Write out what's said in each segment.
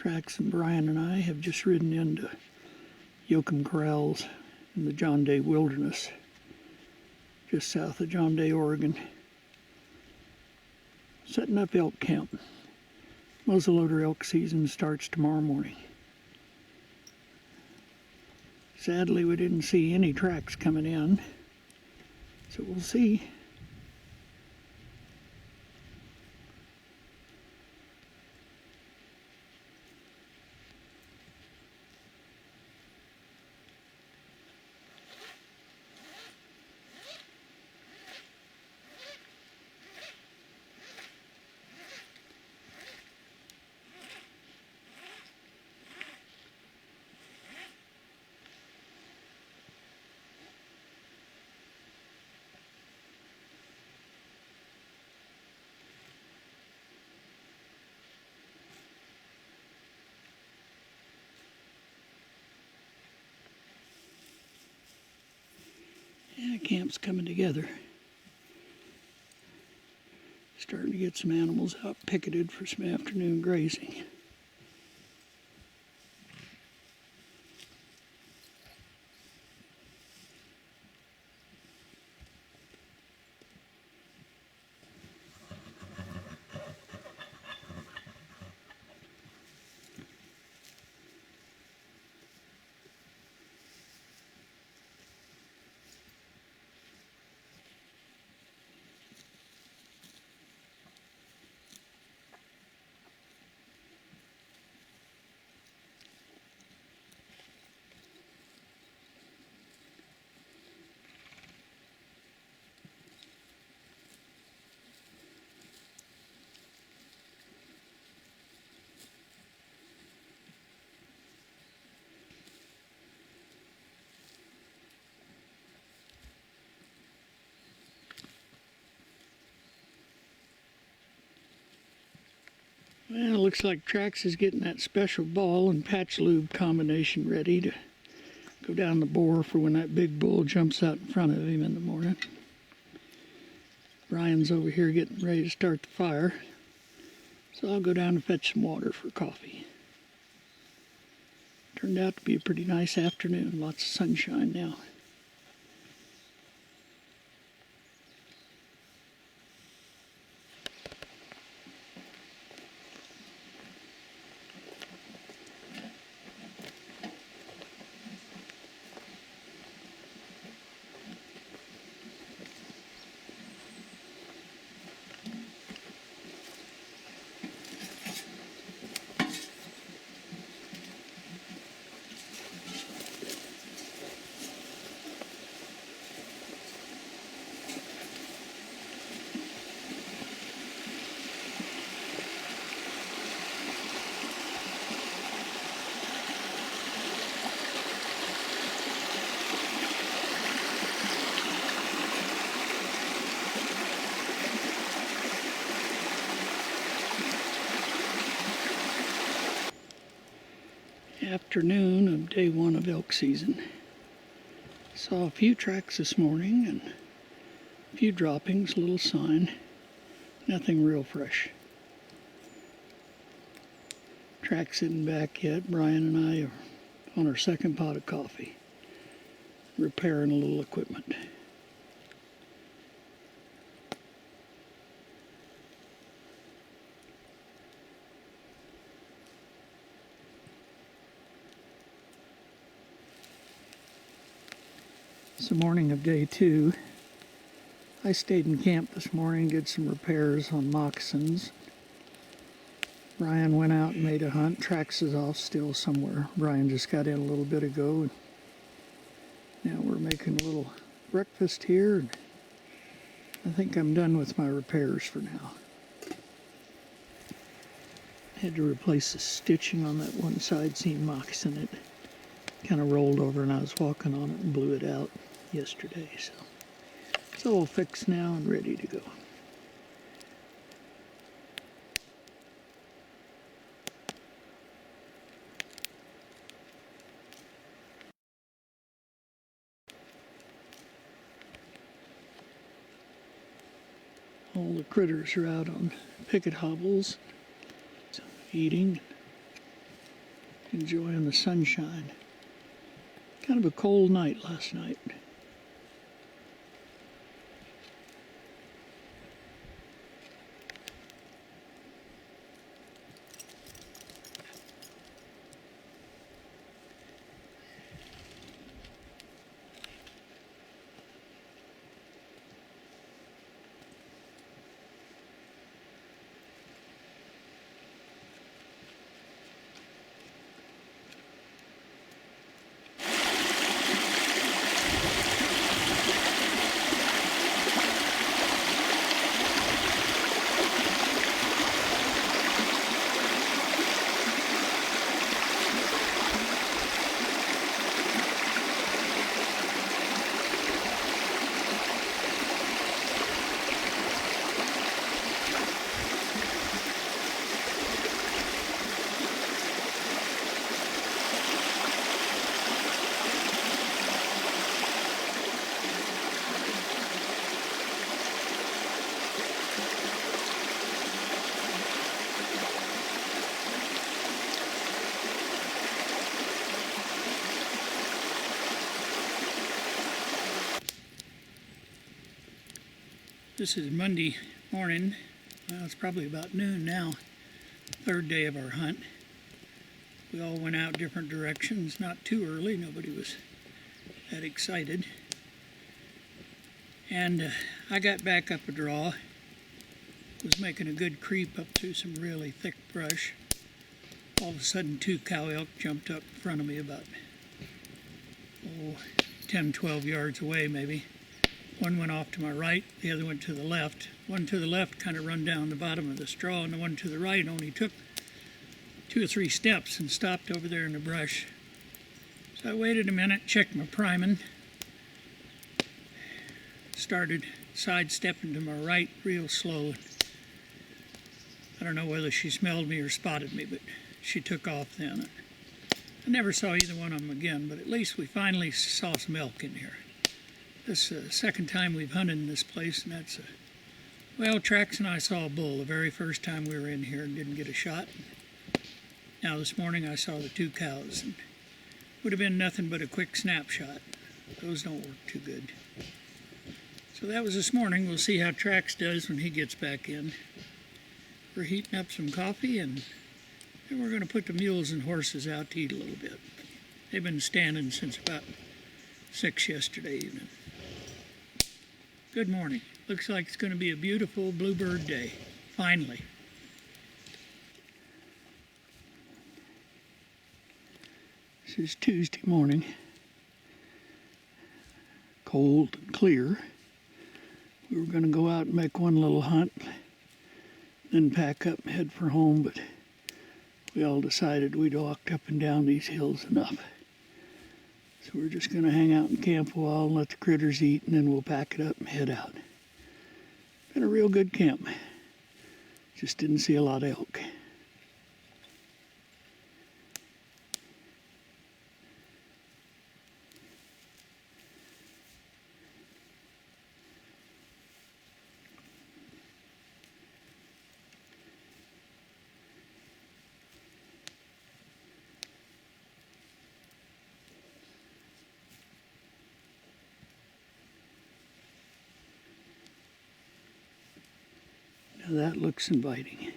Trax and Brian and I have just ridden into Yoakum Corrals in the John Day Wilderness, just south of John Day, Oregon. Setting up elk camp. Muzzleloader elk season starts tomorrow morning. Sadly, we didn't see any tracks coming in, so we'll see. Yeah, camp's coming together. Starting to get some animals out picketed for some afternoon grazing. Well, it looks like Trax is getting that special ball and patch lube combination ready to go down the bore for when that big bull jumps out in front of him in the morning. Brian's over here getting ready to start the fire, so I'll go down and fetch some water for coffee. Turned out to be a pretty nice afternoon, lots of sunshine now. Afternoon of day one of elk season. Saw a few tracks this morning and a few droppings, little sign. Nothing real fresh. Tracks isn't back yet. Brian and I are on our second pot of coffee, repairing a little equipment. It's the morning of day two. I stayed in camp this morning, did some repairs on moccasins. Brian went out and made a hunt. Trax is off still somewhere. Brian just got in a little bit ago. And now we're making a little breakfast here. And I think I'm done with my repairs for now. Had to replace the stitching on that one side seam moccasin. It kind of rolled over and I was walking on it and blew it out yesterday. So it's all fixed now and ready to go. All the critters are out on picket hobbles, eating. enjoying the sunshine. Kind of a cold night last night. This is Monday morning. Well, it's probably about noon now. Third day of our hunt. We all went out different directions, not too early. Nobody was that excited. And I got back up a draw. Was making a good creep up through some really thick brush. All of a sudden, two cow elk jumped up in front of me about 10, 12 yards away maybe. One went off to my right, the other went to the left. One to the left kind of run down the bottom of the straw, and the one to the right only took 2 or 3 steps and stopped over there in the brush. So I waited a minute, checked my priming, started sidestepping to my right real slow. I don't know whether she smelled me or spotted me, but she took off then. I never saw either one of them again, but at least we finally saw some elk in here. This is the second time we've hunted in this place, and that's well, Trax and I saw a bull the very first time we were in here and didn't get a shot. Now this morning I saw the 2 cows, and would have been nothing but a quick snapshot. Those don't work too good. So that was this morning. We'll see how Trax does when he gets back in. We're heating up some coffee, and then we're going to put the mules and horses out to eat a little bit. They've been standing since about 6 yesterday evening. Good morning. Looks like it's going to be a beautiful bluebird day, finally. This is Tuesday morning. Cold and clear. We were going to go out and make one little hunt, then pack up and head for home, but we all decided we'd walked up and down these hills enough. So we're just going to hang out and camp a while and let the critters eat, and then we'll pack it up and head out. Been a real good camp. Just didn't see a lot of elk. Now that looks inviting.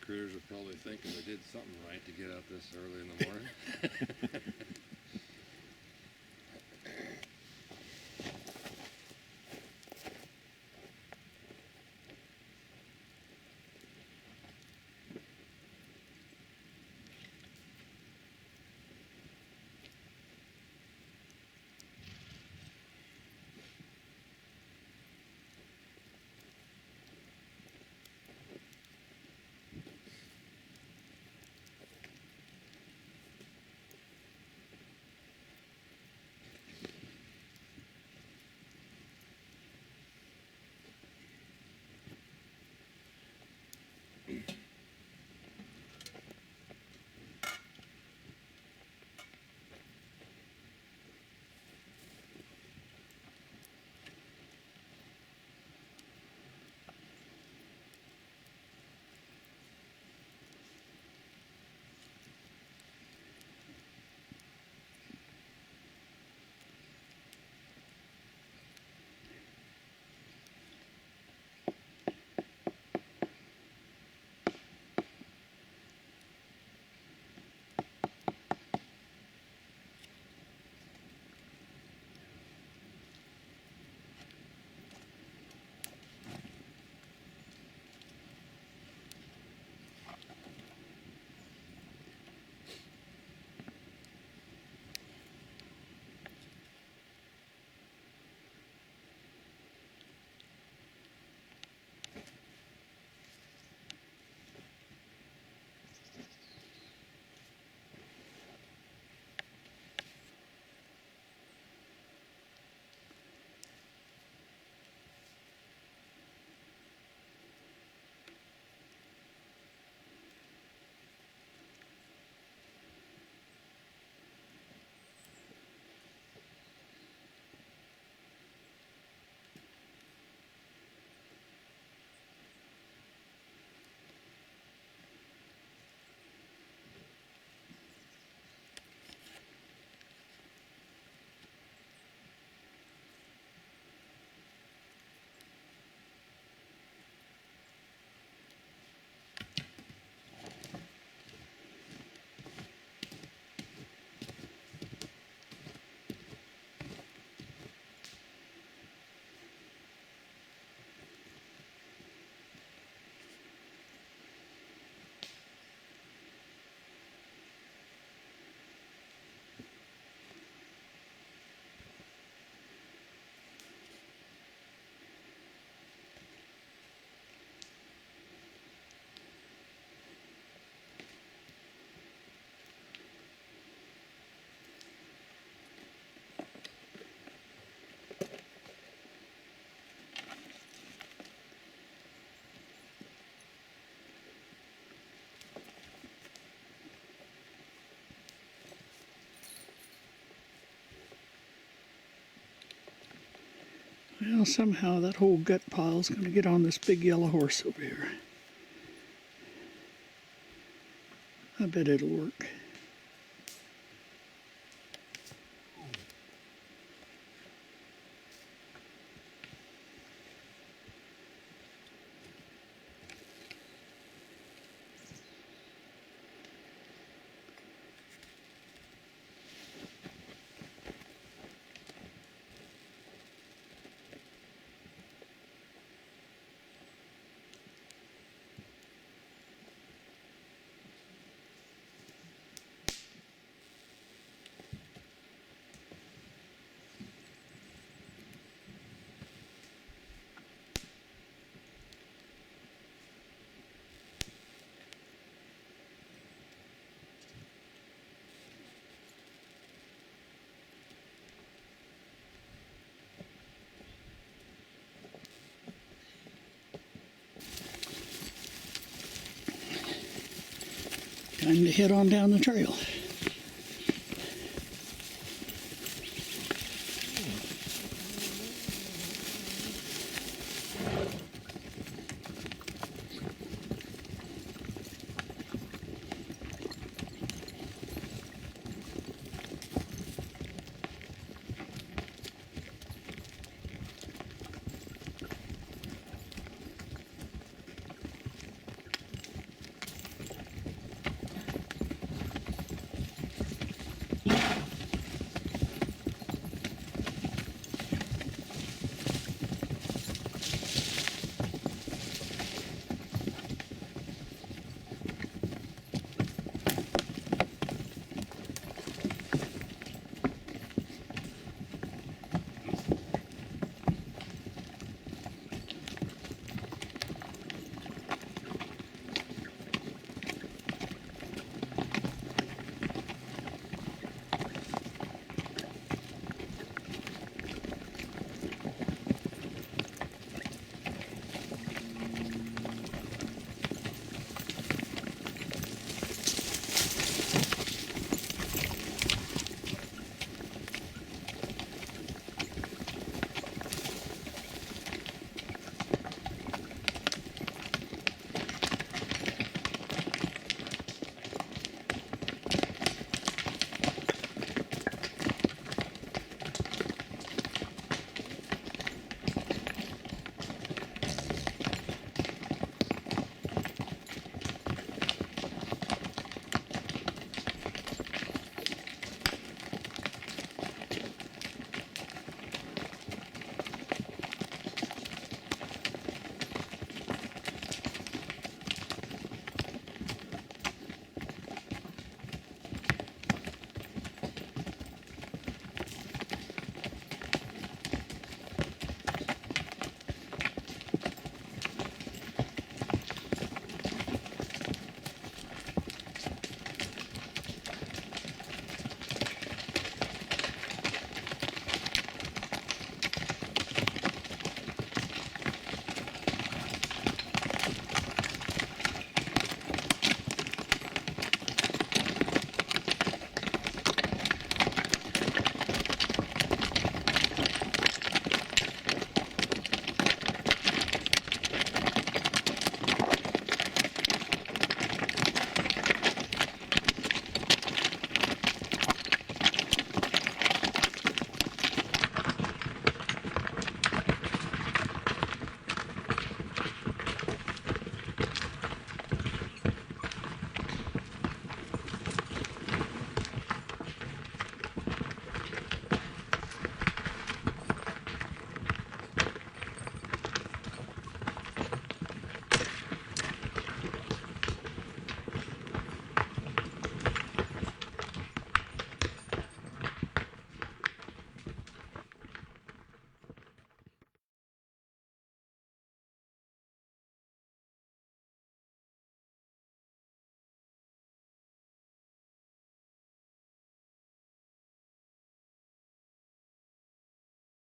Critters are probably thinking they did something right to get out this early in the morning. Well, somehow that whole gut pile is going to get on this big yellow horse over here. I bet it'll work. Time to head on down the trail.